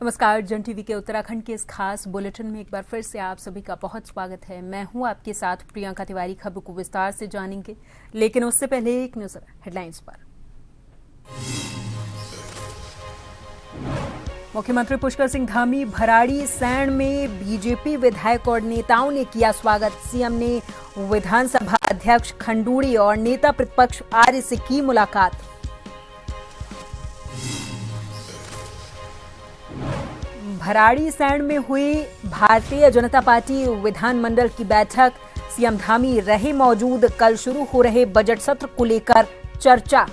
नमस्कार। जन टीवी के उत्तराखंड के इस खास बुलेटिन में एक बार फिर से आप सभी का बहुत स्वागत है। मैं हूं आपके साथ प्रियंका तिवारी। खबरों को विस्तार से जानेंगे, लेकिन उससे पहले एक नजर हेडलाइंस पर। मुख्यमंत्री पुष्कर सिंह धामी भराड़ी सैण में बीजेपी विधायक और नेताओं ने किया स्वागत। सीएम ने विधानसभा अध्यक्ष खंडूड़ी और नेता प्रतिपक्ष आर्य से की मुलाकात। भराड़ी सैण में हुई भारतीय जनता पार्टी विधानमंडल की बैठक। सीएम धामी रहे मौजूद। कल शुरू हो रहे बजट सत्र को लेकर चर्चा।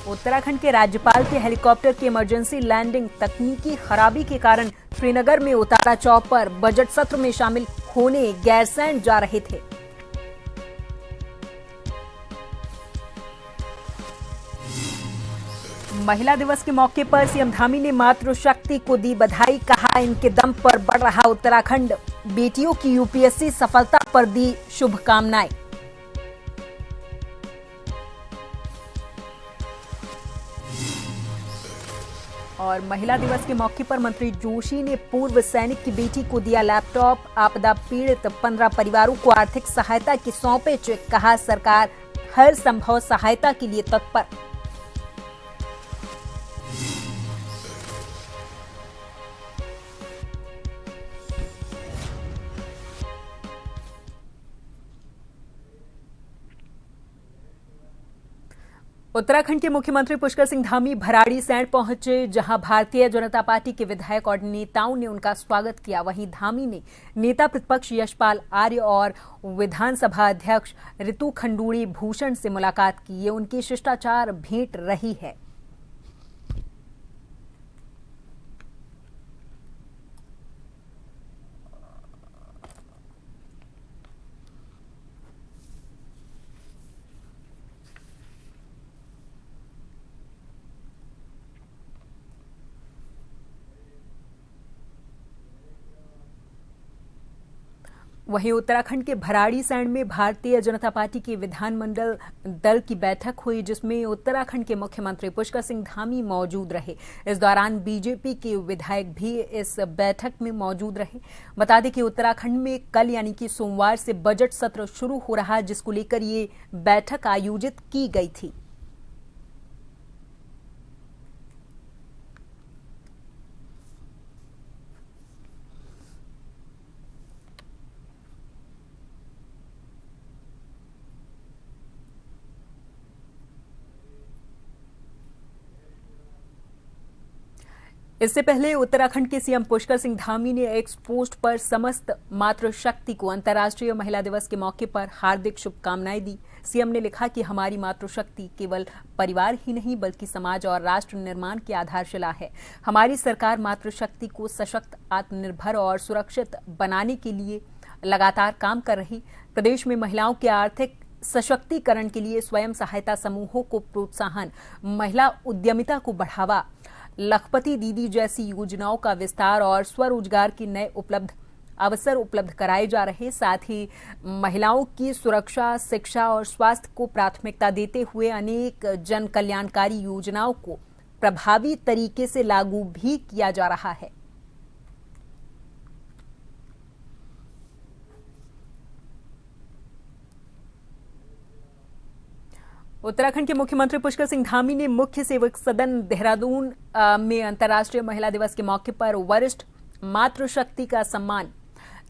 उत्तराखंड के राज्यपाल के हेलीकॉप्टर की इमरजेंसी लैंडिंग तकनीकी खराबी के कारण श्रीनगर में उतारा चौपर। बजट सत्र में शामिल होने गैरसैंण जा रहे थे। महिला दिवस के मौके पर सीएम धामी ने मातृशक्ति को दी बधाई। कहा, इनके दम पर बढ़ रहा उत्तराखंड। बेटियों की यूपीएससी सफलता पर दी शुभकामनाएं। और महिला दिवस के मौके पर मंत्री जोशी ने पूर्व सैनिक की बेटी को दिया लैपटॉप। आपदा पीड़ित 15 परिवारों को आर्थिक सहायता के सौंपे चेक। कहा, सरकार हर संभव सहायता के लिए तत्पर। उत्तराखंड के मुख्यमंत्री पुष्कर सिंह धामी भराड़ी सैण पहुंचे, जहां भारतीय जनता पार्टी के विधायक और नेताओं ने उनका स्वागत किया। वहीं धामी ने नेता प्रतिपक्ष यशपाल आर्य और विधानसभा अध्यक्ष ऋतु खंडूड़ी भूषण से मुलाकात की। ये उनकी शिष्टाचार भेंट रही है। वहीं उत्तराखंड के भराड़ी सैण में भारतीय जनता पार्टी की विधानमंडल दल की बैठक हुई, जिसमें उत्तराखंड के मुख्यमंत्री पुष्कर सिंह धामी मौजूद रहे। इस दौरान बीजेपी के विधायक भी इस बैठक में मौजूद रहे। बता दें कि उत्तराखंड में कल यानी कि सोमवार से बजट सत्र शुरू हो रहा है, जिसको लेकर ये बैठक आयोजित की गई थी। इससे पहले उत्तराखंड के सीएम पुष्कर सिंह धामी ने एक्स पोस्ट पर समस्त मातृशक्ति को अंतर्राष्ट्रीय महिला दिवस के मौके पर हार्दिक शुभकामनाएं दी। सीएम ने लिखा कि हमारी मातृशक्ति केवल परिवार ही नहीं बल्कि समाज और राष्ट्र निर्माण की आधारशिला है। हमारी सरकार मातृशक्ति को सशक्त, आत्मनिर्भर और सुरक्षित बनाने के लिए लगातार काम कर रही। प्रदेश में महिलाओं के आर्थिक सशक्तिकरण के लिए स्वयं सहायता समूहों को प्रोत्साहन, महिला उद्यमिता को बढ़ावा, लखपति दीदी जैसी योजनाओं का विस्तार और स्वरोजगार के नए अवसर उपलब्ध कराए जा रहे। साथ ही महिलाओं की सुरक्षा, शिक्षा और स्वास्थ्य को प्राथमिकता देते हुए अनेक जन कल्याणकारी योजनाओं को प्रभावी तरीके से लागू भी किया जा रहा है। उत्तराखंड के मुख्यमंत्री पुष्कर सिंह धामी ने मुख्य सेवक सदन देहरादून में अंतर्राष्ट्रीय महिला दिवस के मौके पर वरिष्ठ मातृशक्ति का सम्मान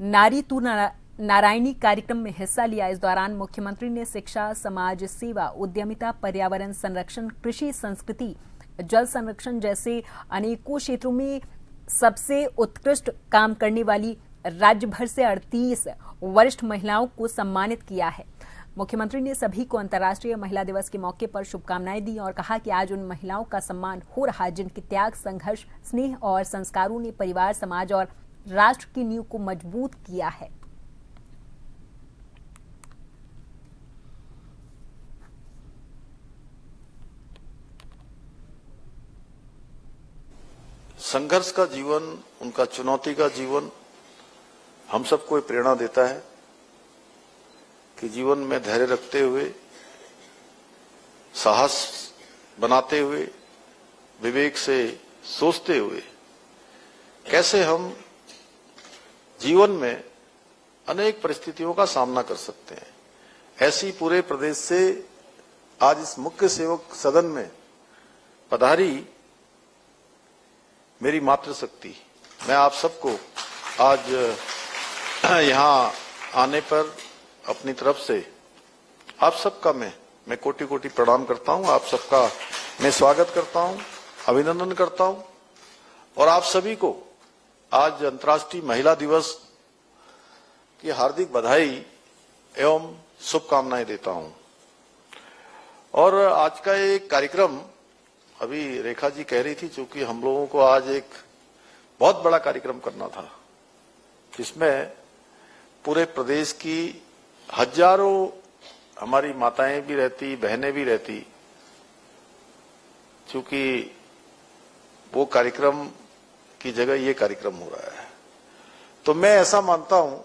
नारी तू नारायणी कार्यक्रम में हिस्सा लिया। इस दौरान मुख्यमंत्री ने शिक्षा, समाज सेवा, उद्यमिता, पर्यावरण संरक्षण, कृषि, संस्कृति, जल संरक्षण जैसे अनेकों क्षेत्रों में सबसे उत्कृष्ट काम करने वाली राज्य भर से 38 वरिष्ठ महिलाओं को सम्मानित किया है। मुख्यमंत्री ने सभी को अंतर्राष्ट्रीय महिला दिवस के मौके पर शुभकामनाएं दी और कहा कि आज उन महिलाओं का सम्मान हो रहा है जिनके त्याग, संघर्ष, स्नेह और संस्कारों ने परिवार, समाज और राष्ट्र की नींव को मजबूत किया है। संघर्ष का जीवन, उनका चुनौती का जीवन हम सबको प्रेरणा देता है कि जीवन में धैर्य रखते हुए, साहस बनाते हुए, विवेक से सोचते हुए कैसे हम जीवन में अनेक परिस्थितियों का सामना कर सकते हैं, ऐसी पूरे प्रदेश से आज इस मुख्य सेवक सदन में पधारी मेरी मातृशक्ति। मैं आप सबको आज यहां आने पर अपनी तरफ से आप सबका मैं कोटि कोटि प्रणाम करता हूं। आप सबका मैं स्वागत करता हूं, अभिनंदन करता हूं और आप सभी को आज अंतर्राष्ट्रीय महिला दिवस की हार्दिक बधाई एवं शुभकामनाएं देता हूं। और आज का एक कार्यक्रम, अभी रेखा जी कह रही थी, चूंकि हम लोगों को आज एक बहुत बड़ा कार्यक्रम करना था, जिसमें पूरे प्रदेश की हजारों हमारी माताएं भी रहती, बहनें भी रहती, क्योंकि वो कार्यक्रम की जगह ये कार्यक्रम हो रहा है। तो मैं ऐसा मानता हूं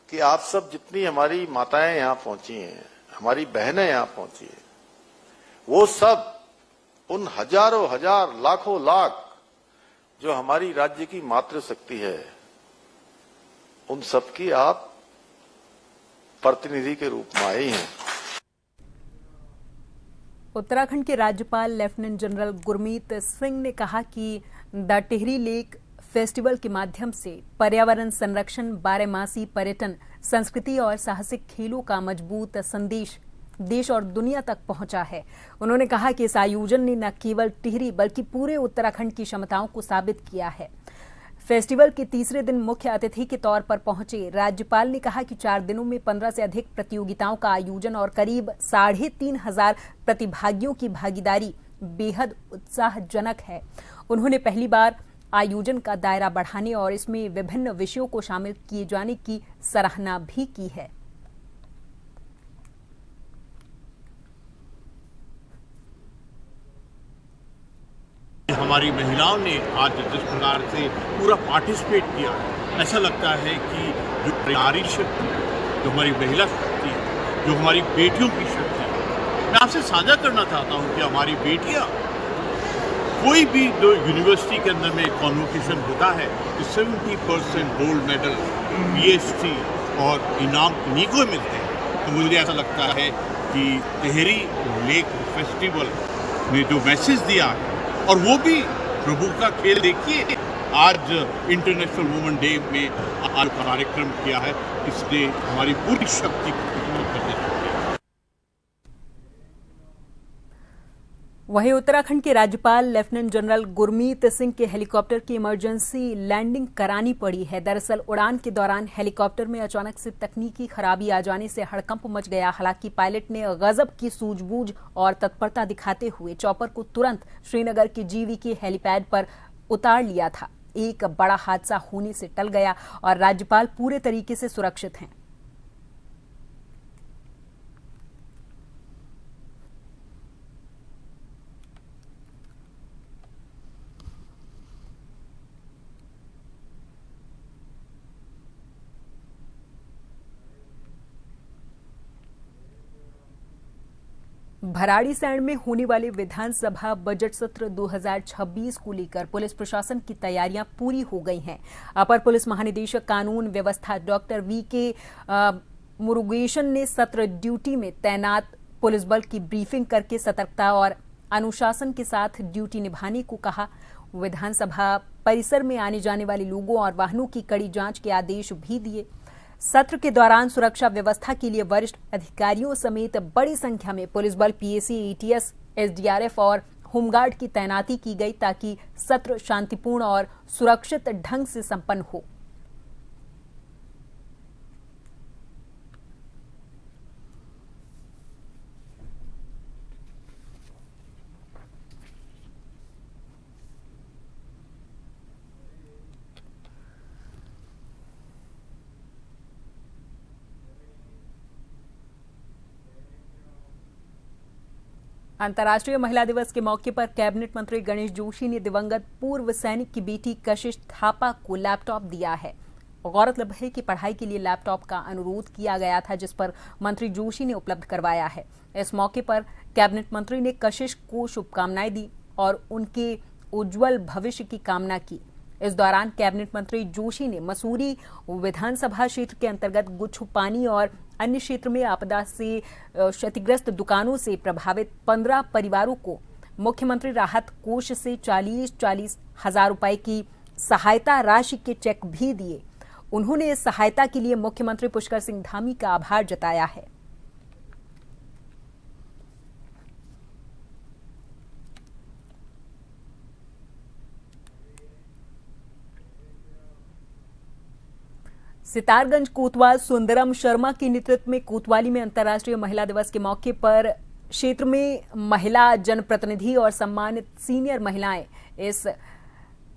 कि आप सब जितनी हमारी माताएं यहां पहुंची हैं, हमारी बहनें यहां पहुंची हैं, वो सब उन हजारों हजार लाखों लाख जो हमारी राज्य की मातृशक्ति है, उन सबकी आप प्रतिनिधि के रूप में आई हैं। उत्तराखंड के राज्यपाल लेफ्टिनेंट जनरल गुरमीत सिंह ने कहा कि द टिहरी लेक फेस्टिवल के माध्यम से पर्यावरण संरक्षण, बारहमासी पर्यटन, संस्कृति और साहसिक खेलों का मजबूत संदेश देश और दुनिया तक पहुंचा है। उन्होंने कहा कि इस आयोजन ने न केवल टिहरी बल्कि पूरे उत्तराखंड की क्षमताओं को साबित किया है। फेस्टिवल के तीसरे दिन मुख्य अतिथि के तौर पर पहुंचे राज्यपाल ने कहा कि 4 दिनों में 15 से अधिक प्रतियोगिताओं का आयोजन और करीब 3,500 प्रतिभागियों की भागीदारी बेहद उत्साहजनक है। उन्होंने पहली बार आयोजन का दायरा बढ़ाने और इसमें विभिन्न विषयों को शामिल किए जाने की सराहना भी की है। हमारी महिलाओं ने आज जिस प्रकार से पूरा पार्टिसिपेट किया, ऐसा लगता है कि जो नारी शक्ति, जो हमारी महिला शक्ति, जो हमारी बेटियों की शक्ति, मैं आपसे साझा करना चाहता हूं कि हमारी बेटियां, कोई भी जो यूनिवर्सिटी के अंदर में कॉन्वोकेशन होता है तो 70% गोल्ड मेडल, PhD और इनाम इन्हीं को मिलते हैं। तो मुझे ऐसा लगता है कि टिहरी लेक फेस्टिवल ने जो मैसेज दिया है, और वो भी प्रभु का खेल, देखिए आज इंटरनेशनल वुमेन डे में आज कार्यक्रम किया है, इसने हमारी पूरी शक्ति को। वहीं उत्तराखंड के राज्यपाल लेफ्टिनेंट जनरल गुरमीत सिंह के हेलीकॉप्टर की इमरजेंसी लैंडिंग करानी पड़ी है। दरअसल उड़ान के दौरान हेलीकॉप्टर में अचानक से तकनीकी खराबी आ जाने से हड़कंप मच गया। हालांकि पायलट ने गजब की सूझबूझ और तत्परता दिखाते हुए चॉपर को तुरंत श्रीनगर के GVK हेलीपैड पर उतार लिया था। एक बड़ा हादसा होने से टल गया और राज्यपाल पूरे तरीके से सुरक्षित हैं। भराड़ीसैंण में होने वाले विधानसभा बजट सत्र 2026 को लेकर पुलिस प्रशासन की तैयारियां पूरी हो गई हैं। अपर पुलिस महानिदेशक कानून व्यवस्था डॉक्टर VK मुरुगेशन ने सत्र ड्यूटी में तैनात पुलिस बल की ब्रीफिंग करके सतर्कता और अनुशासन के साथ ड्यूटी निभाने को कहा। विधानसभा परिसर में आने जाने वाले लोगों और वाहनों की कड़ी जांच के आदेश भी दिए। सत्र के दौरान सुरक्षा व्यवस्था के लिए वरिष्ठ अधिकारियों समेत बड़ी संख्या में पुलिस बल, PAC, ATS, SDRF और होमगार्ड की तैनाती की गई ताकि सत्र शांतिपूर्ण और सुरक्षित ढंग से संपन्न हो। अंतर्राष्ट्रीय महिला दिवस के मौके पर कैबिनेट मंत्री गणेश जोशी ने दिवंगत पूर्व सैनिक की बेटी कशिश थापा को लैपटॉप दिया है। गौरतलब है कि पढ़ाई के लिए लैपटॉप का अनुरोध किया गया था, जिस पर मंत्री जोशी ने उपलब्ध करवाया है। इस मौके पर कैबिनेट मंत्री ने कशिश को शुभकामनाएं दी और उनके उज्जवल भविष्य की कामना की। इस दौरान कैबिनेट मंत्री जोशी ने मसूरी विधानसभा क्षेत्र के अंतर्गत गुच्छुपानी और अन्य क्षेत्र में आपदा से क्षतिग्रस्त दुकानों से प्रभावित 15 परिवारों को मुख्यमंत्री राहत कोष से 40-40 हजार रुपए की सहायता राशि के चेक भी दिए। उन्होंने इस सहायता के लिए मुख्यमंत्री पुष्कर सिंह धामी का आभार जताया है। सितारगंज कोतवाल सुंदरम शर्मा के नेतृत्व में कोतवाली में अंतर्राष्ट्रीय महिला दिवस के मौके पर क्षेत्र में महिला जनप्रतिनिधि और सम्मानित सीनियर महिलाएं इस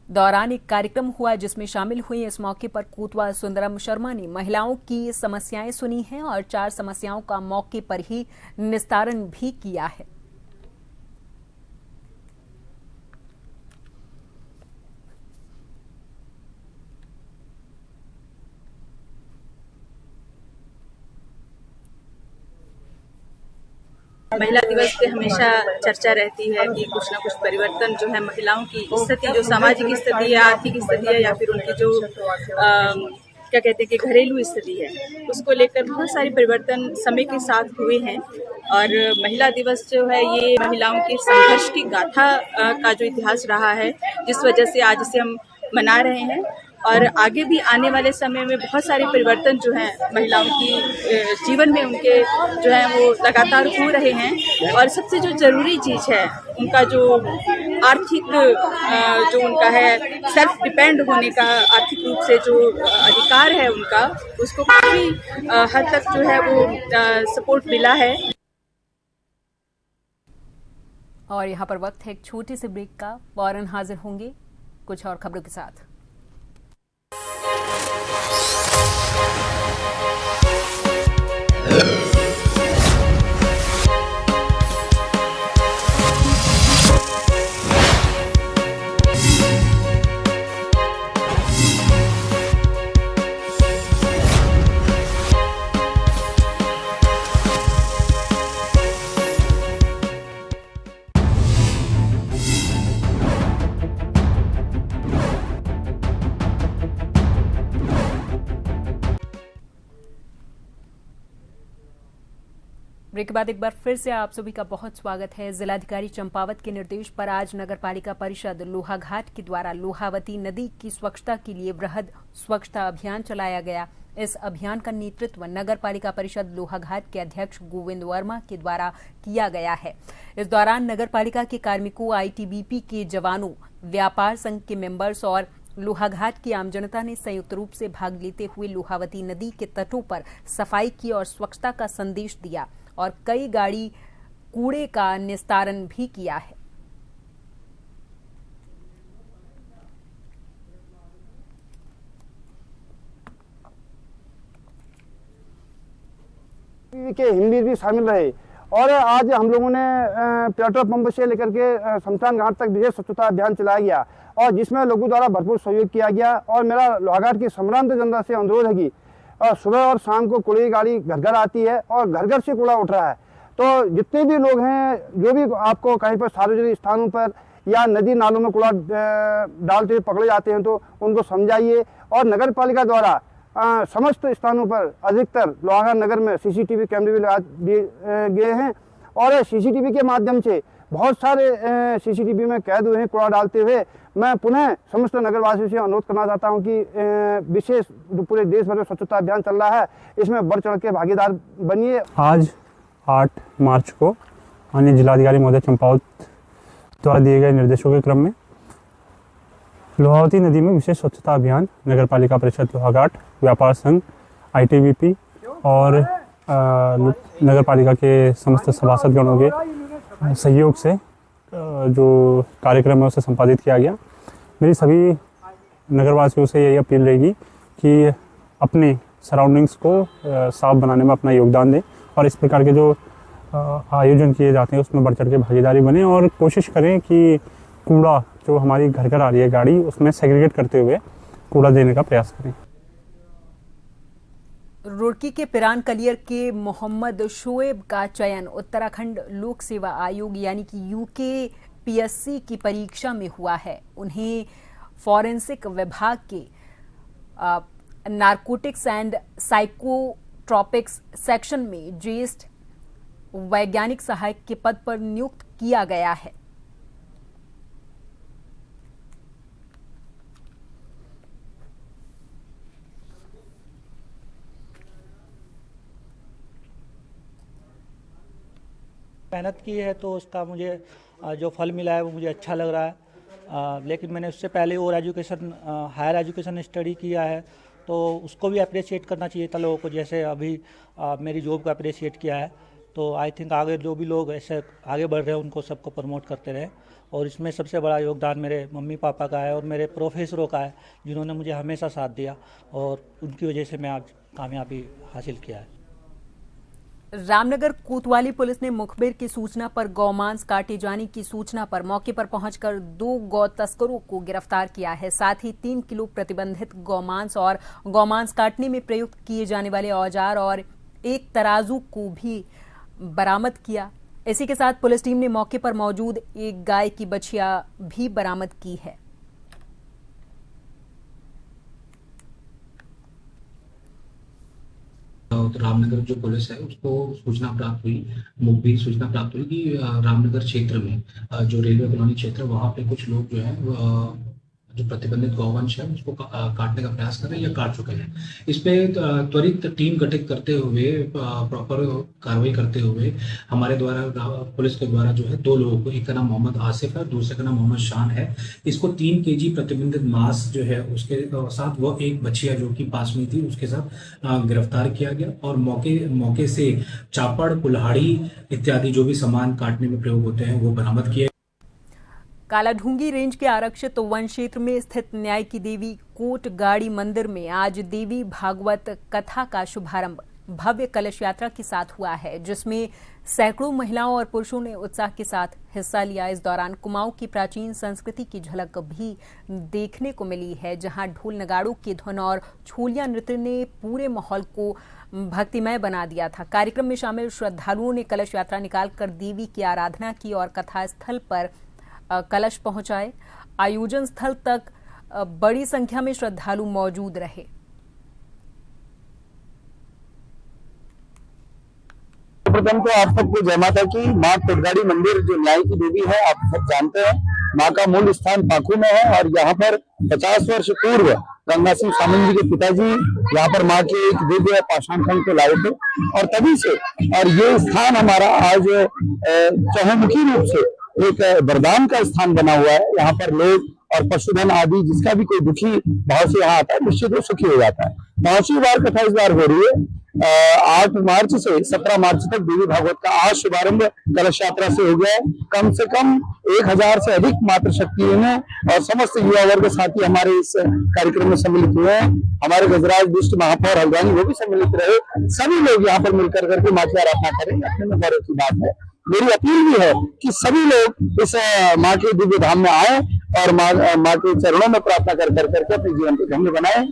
दौरान एक कार्यक्रम हुआ जिसमें शामिल हुई। इस मौके पर कोतवाल सुंदरम शर्मा ने महिलाओं की समस्याएं सुनी हैं और 4 समस्याओं का मौके पर ही निस्तारण भी किया है। महिला दिवस पे हमेशा चर्चा रहती है कि कुछ ना कुछ परिवर्तन जो है महिलाओं की स्थिति, जो सामाजिक स्थिति है, आर्थिक स्थिति है, या फिर उनकी जो क्या कहते हैं कि घरेलू स्थिति है, उसको लेकर बहुत सारे परिवर्तन समय के साथ हुए हैं। और महिला दिवस जो है ये महिलाओं की संघर्ष की गाथा का जो इतिहास रहा है, जिस वजह से आज इसे हम मना रहे हैं। और आगे भी आने वाले समय में बहुत सारे परिवर्तन जो हैं महिलाओं की जीवन में उनके जो है वो लगातार हो रहे हैं। और सबसे जो ज़रूरी चीज़ है उनका जो आर्थिक जो उनका है सेल्फ डिपेंड होने का, आर्थिक रूप से जो अधिकार है उनका, उसको काफ़ी हद तक जो है वो सपोर्ट मिला है। और यहाँ पर वक्त है एक छोटे से ब्रेक का। फौरन हाजिर होंगे कुछ और खबरों के साथ। ब्रेक के बाद एक बार फिर से आप सभी का बहुत स्वागत है। जिलाधिकारी चंपावत के निर्देश पर आज नगरपालिका परिषद लोहाघाट के द्वारा लोहावती नदी की स्वच्छता के लिए वृहद स्वच्छता अभियान चलाया गया। इस अभियान का नेतृत्व नगरपालिका परिषद लोहाघाट के अध्यक्ष गोविंद वर्मा के द्वारा किया गया है। इस दौरान नगरपालिका के कार्मिकों, आईटीबीपी के जवानों, व्यापार संघ के मेंबर्स और लोहाघाट की आम जनता ने संयुक्त रूप से भाग लेते हुए लोहावती नदी के तटों पर सफाई की और स्वच्छता का संदेश दिया और कई गाड़ी कूड़े का निस्तारण भी किया है। के हिंदी भी शामिल रहे और आज हम लोगों ने पेट्रोल पंप से लेकर के शमशान घाट तक विशेष स्वच्छता अभियान चलाया गया और जिसमें लोगों द्वारा भरपूर सहयोग किया गया। और मेरा लोहाघाट की सम्रांत जनता से अनुरोध है कि सुबह और शाम को कूड़े की गाड़ी घर घर आती है और घर घर से कूड़ा उठ रहा है, तो जितने भी लोग हैं जो भी आपको कहीं पर सार्वजनिक स्थानों पर या नदी नालों में कूड़ा डालते हुए पकड़े जाते हैं तो उनको समझाइए। और नगर पालिका द्वारा समस्त स्थानों पर अधिकतर लोहाघाट नगर में सीसीटीवी कैमरे भी लगा दिए गए हैं और सीसीटीवी के माध्यम से बहुत सारे सीसीटीवी में कैद हुए हैं कूड़ा डालते हुए। मैं पुनः समस्त नगरवासियों से अनुरोध करना चाहता हूं कि विशेष पूरे देश भर में स्वच्छता अभियान चल रहा है, इसमें बढ़ चढ़ के भागीदार बनिए। आज 8 मार्च को माननीय जिलाधिकारी महोदय चंपावत द्वारा दिए गए निर्देशों के क्रम में लोहावती नदी में विशेष स्वच्छता अभियान नगरपालिका परिषद लोहाघाट, व्यापार संघ, आईटीबीपी और नगरपालिका के समस्त सभासदगणों के सहयोग से जो कार्यक्रम है उसे संपादित किया गया। मेरी सभी नगरवासियों से यही अपील रहेगी कि अपने सराउंडिंग्स को साफ बनाने में अपना योगदान दें और इस प्रकार के जो आयोजन किए जाते हैं उसमें बढ़ चढ़ के भागीदारी बने और कोशिश करें कि कूड़ा जो हमारी घर घर आ रही है गाड़ी उसमें सेग्रीगेट करते हुए कूड़ा देने का प्रयास करें। रुड़की के पिरान कलियर के मोहम्मद शोएब का चयन उत्तराखंड लोक सेवा आयोग यानी कि UKPSC की परीक्षा में हुआ है। उन्हें फॉरेंसिक विभाग के नारकोटिक्स एंड साइकोट्रॉपिक्स सेक्शन में ज्येष्ठ वैज्ञानिक सहायक के पद पर नियुक्त किया गया है। मेहनत की है तो उसका मुझे जो फल मिला है वो मुझे अच्छा लग रहा है। लेकिन मैंने उससे पहले और एजुकेशन हायर एजुकेशन स्टडी किया है तो उसको भी अप्रिशिएट करना चाहिए था लोगों को, जैसे अभी मेरी जॉब को अप्रिशिएट किया है। तो आई थिंक आगे जो भी लोग ऐसे आगे बढ़ रहे हैं उनको सबको प्रमोट करते रहे। और इसमें सबसे बड़ा योगदान मेरे मम्मी पापा का है और मेरे प्रोफेसरों का है, जिन्होंने मुझे हमेशा साथ दिया और उनकी वजह से मैं आज कामयाबी हासिल किया है। रामनगर कोतवाली पुलिस ने मुखबिर की सूचना पर गौमांस काटे जाने की सूचना पर मौके पर पहुंचकर 2 गौ तस्करों को गिरफ्तार किया है। साथ ही 3 किलो प्रतिबंधित गौमांस और गौमांस काटने में प्रयुक्त किए जाने वाले औजार और एक तराजू को भी बरामद किया। इसी के साथ पुलिस टीम ने मौके पर मौजूद एक गाय की बछिया भी बरामद की है। रामनगर जो पुलिस है उसको सूचना प्राप्त हुई, मुखबिर सूचना प्राप्त हुई कि रामनगर क्षेत्र में जो रेलवे कॉलोनी क्षेत्र वहाँ पे कुछ लोग जो है जो प्रतिबंधित गौवंश है उसको काटने का प्रयास कर रहे हैं या काट चुके हैं। इस पे त्वरित टीम गठित करते हुए प्रॉपर कार्रवाई करते हुए हमारे द्वारा पुलिस के द्वारा जो है 2 लोगों को, एक का नाम मोहम्मद आसिफ है, दूसरे का नाम मोहम्मद शान है, इसको 3 kg प्रतिबंधित मांस जो है उसके साथ वो एक बछिया जो कि पास में थी उसके साथ गिरफ्तार किया गया। और मौके से चापड़, कुल्हाड़ी इत्यादि जो भी सामान काटने में प्रयोग होते हैं वो बरामद किए। कालाढूंगी रेंज के आरक्षित वन क्षेत्र में स्थित न्याय की देवी कोटगाड़ी मंदिर में आज देवी भागवत कथा का शुभारंभ भव्य कलश यात्रा के साथ हुआ है, जिसमें सैकड़ों महिलाओं और पुरुषों ने उत्साह के साथ हिस्सा लिया। इस दौरान कुमाऊं की प्राचीन संस्कृति की झलक भी देखने को मिली है, जहां ढोल नगाड़ों की धुन और छोलिया नृत्य ने पूरे माहौल को भक्तिमय बना दिया था। कार्यक्रम में शामिल श्रद्धालुओं ने कलश यात्रा निकालकर देवी की आराधना की और कथा स्थल पर कलश पहुंचाए। आयोजन स्थल तक बड़ी संख्या में श्रद्धालु मौजूद रहे। प्रथम तो आप सबको जय माता की। माँ कोटगाड़ी मंदिर जो न्याय की देवी है आप सब जानते हैं, माँ का मूल स्थान पाकू में है और यहाँ पर 50 वर्ष पूर्व गंगा सिंह सामंत जी के पिताजी यहाँ पर माँ के एक दिव्य पाषाण खंड को लाए थे और तभी से और ये स्थान हमारा आज चहुमुखी रूप से एक वरदान का स्थान बना हुआ है। यहाँ पर लोग और पशुधन आदि जिसका भी कोई दुखी भाव से यहाँ आता है निश्चित रूप सुखी हो जाता है। 5वीं बार कथा इस बार हो रही है। 8 मार्च से 17 मार्च तक देवी भागवत का आज शुभारंभ कलश यात्रा से हो गया है। कम से कम 1000 से अधिक मातृशक्तियों ने और समस्त युवा वर्ग साथी हमारे इस कार्यक्रम में सम्मिलित हुए हैं। हमारे गजराज दुष्ट महापौर हल्द्वानी वो भी सम्मिलित रहे। सभी लोग यहाँ पर मिलकर करके माँ की आराधना करें, अपने में गौरव की बात है। मेरी अपील भी है कि सभी लोग इस माँ के दिव्य धाम में आए और माँ के चरणों में प्रार्थना कर करके अपने जीवन को धन्य बनाए।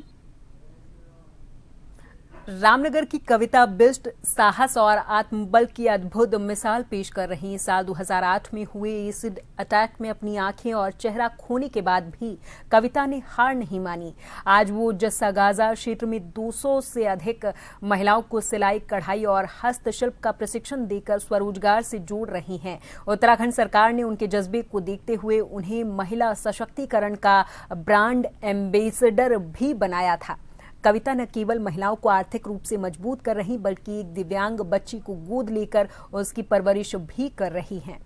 रामनगर की कविता बिष्ट साहस और आत्मबल की अद्भुत मिसाल पेश कर रही। साल 2008 में हुए एसिड अटैक में अपनी आंखें और चेहरा खोने के बाद भी कविता ने हार नहीं मानी। आज वो जस्सा गाजा क्षेत्र में 200 से अधिक महिलाओं को सिलाई, कढ़ाई और हस्तशिल्प का प्रशिक्षण देकर स्वरोजगार से जोड़ रही हैं। उत्तराखंड सरकार ने उनके जज्बे को देखते हुए उन्हें महिला सशक्तिकरण का ब्रांड एम्बेसडर भी बनाया था। कविता न केवल महिलाओं को आर्थिक रूप से मजबूत कर रही बल्कि एक दिव्यांग बच्ची को गोद लेकर उसकी परवरिश भी कर रही हैं।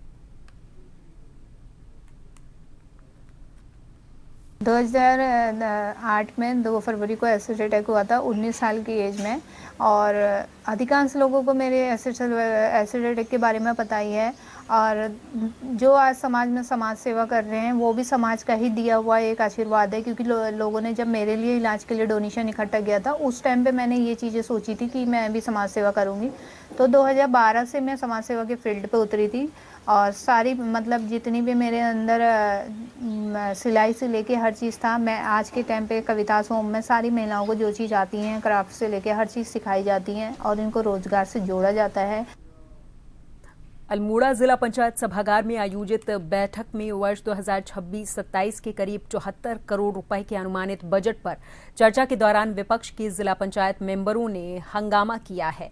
2008 में 2 फरवरी को एसिड अटैक हुआ था 19 साल की एज में और अधिकांश लोगों को मेरे एसिड अटैक के बारे में पता ही है। और जो आज समाज में समाज सेवा कर रहे हैं वो भी समाज का ही दिया हुआ एक आशीर्वाद है, क्योंकि लोगों ने जब मेरे लिए इलाज के लिए डोनेशन इकट्ठा किया था उस टाइम पे मैंने ये चीज़ें सोची थी कि मैं भी समाज सेवा करूँगी। तो 2012 से मैं समाज सेवा के फील्ड पे उतरी थी और सारी मतलब जितनी भी मेरे अंदर सिलाई से लेके हर चीज़ था, मैं आज के टाइम पे कविता होम में सारी महिलाओं को जो चीज़ आती हैं क्राफ्ट से लेके हर चीज़ सिखाई जाती हैं और इनको रोजगार से जोड़ा जाता है। अल्मोड़ा जिला पंचायत सभागार में आयोजित बैठक में वर्ष 2026-27 के करीब 74 करोड़ रुपए के अनुमानित बजट पर चर्चा के दौरान विपक्ष के जिला पंचायत मेंबरों ने हंगामा किया है।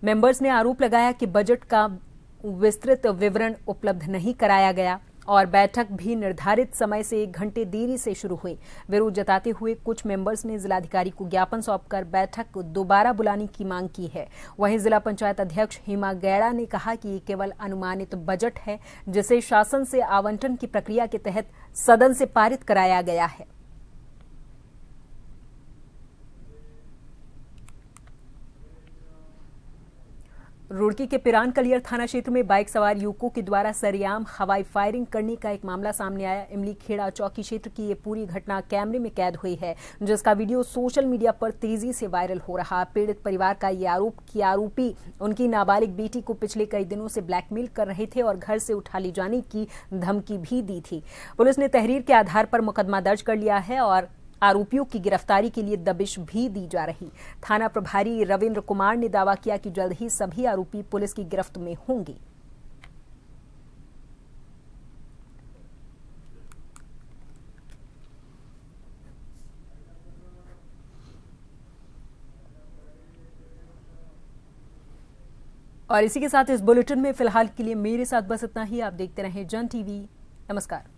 मेंबर्स ने आरोप लगाया कि बजट का विस्तृत विवरण उपलब्ध नहीं कराया गया और बैठक भी निर्धारित समय से 1 घंटे देरी से शुरू हुई। विरोध जताते हुए कुछ मेंबर्स ने जिलाधिकारी को ज्ञापन सौंपकर बैठक को दोबारा बुलाने की मांग की है। वहीं जिला पंचायत अध्यक्ष हेमा गैड़ा ने कहा कि ये केवल अनुमानित बजट है जिसे शासन से आवंटन की प्रक्रिया के तहत सदन से पारित कराया गया है। रुड़की के पिरान कलियर थाना क्षेत्र में बाइक सवार युवकों के द्वारा सरेआम हवाई फायरिंग करने का एक मामला सामने आया। इमली खेड़ा चौकी क्षेत्र की ये पूरी घटना कैमरे में कैद हुई है, जिसका वीडियो सोशल मीडिया पर तेजी से वायरल हो रहा। पीड़ित परिवार का ये आरोप कि आरोपी उनकी नाबालिग बेटी को पिछले कई दिनों से ब्लैकमेल कर रहे थे और घर से उठा ले जाने की धमकी भी दी थी। पुलिस ने तहरीर के आधार पर मुकदमा दर्ज कर लिया है और आरोपियों की गिरफ्तारी के लिए दबिश भी दी जा रही। थाना प्रभारी रविंद्र कुमार ने दावा किया कि जल्द ही सभी आरोपी पुलिस की गिरफ्त में होंगे। और इसी के साथ इस बुलेटिन में फिलहाल के लिए मेरे साथ बस इतना ही। आप देखते रहें जन टीवी। नमस्कार।